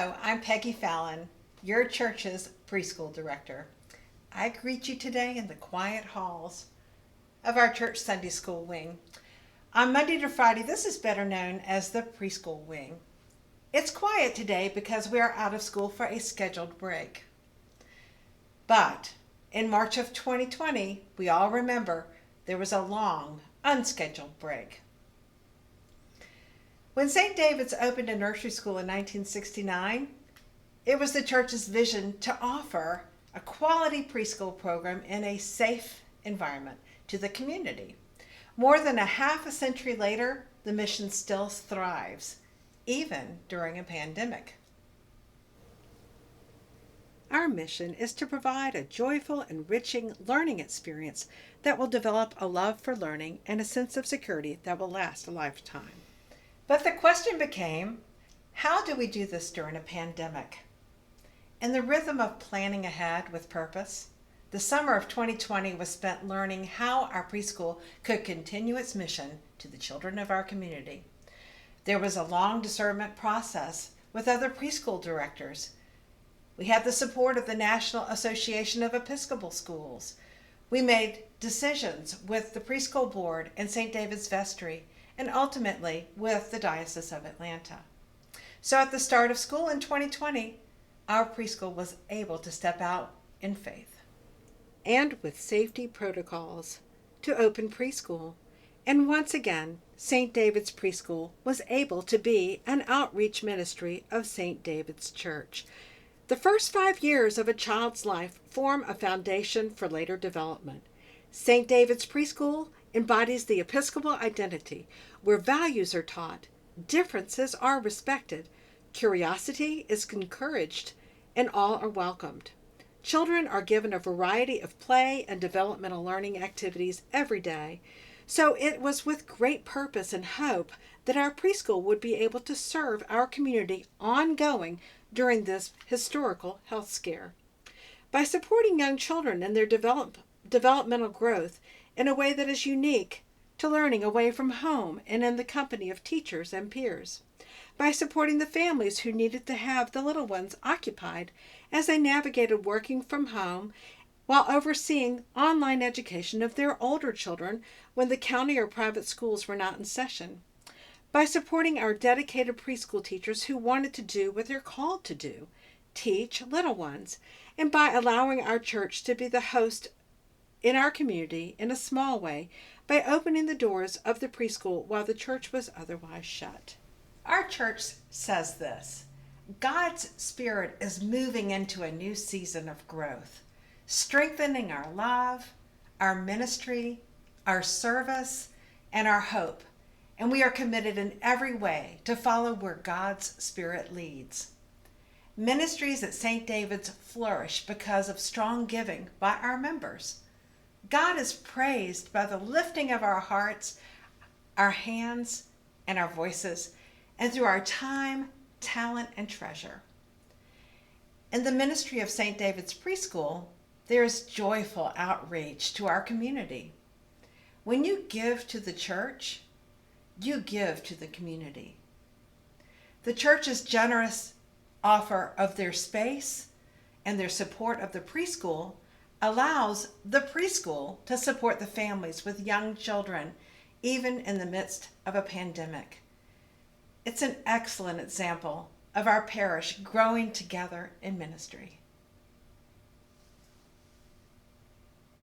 Hello, I'm Peggy Fallon, your church's preschool director. I greet you today in the quiet halls of our church Sunday school wing. On Monday to Friday, this is better known as the preschool wing. It's quiet today because we are out of school for a scheduled break. But in March of 2020, we all remember there was a long, unscheduled break. When St. David's opened a nursery school in 1969, it was the church's vision to offer a quality preschool program in a safe environment to the community. More than a half a century later, the mission still thrives, even during a pandemic. Our mission is to provide a joyful, enriching learning experience that will develop a love for learning and a sense of security that will last a lifetime. But the question became, how do we do this during a pandemic? In the rhythm of planning ahead with purpose, the summer of 2020 was spent learning how our preschool could continue its mission to the children of our community. There was a long discernment process with other preschool directors. We had the support of the National Association of Episcopal Schools. We made decisions with the preschool board and St. David's Vestry, and ultimately with the Diocese of Atlanta. So at the start of school in 2020, our preschool was able to step out in faith. And with safety protocols to open preschool. And once again, St. David's Preschool was able to be an outreach ministry of St. David's Church. The first 5 years of a child's life form a foundation for later development. St. David's Preschool embodies the Episcopal identity, where values are taught, differences are respected, curiosity is encouraged, and all are welcomed. Children are given a variety of play and developmental learning activities every day, so it was with great purpose and hope that our preschool would be able to serve our community ongoing during this historical health scare. By supporting young children in their developmental growth in a way that is unique to learning away from home and in the company of teachers and peers. By supporting the families who needed to have the little ones occupied as they navigated working from home while overseeing online education of their older children when the county or private schools were not in session. By supporting our dedicated preschool teachers who wanted to do what they're called to do, teach little ones, and by allowing our church to be the host in our community in a small way by opening the doors of the preschool while the church was otherwise shut. Our church says this: God's Spirit is moving into a new season of growth, strengthening our love, our ministry, our service, and our hope, and we are committed in every way to follow where God's Spirit leads. Ministries at St. David's flourish because of strong giving by our members. God is praised by the lifting of our hearts, our hands, and our voices, and through our time, talent, and treasure. In the ministry of St. David's Preschool, there is joyful outreach to our community. When you give to the church, you give to the community. The church's generous offer of their space and their support of the preschool allows the preschool to support the families with young children, even in the midst of a pandemic. It's an excellent example of our parish growing together in ministry.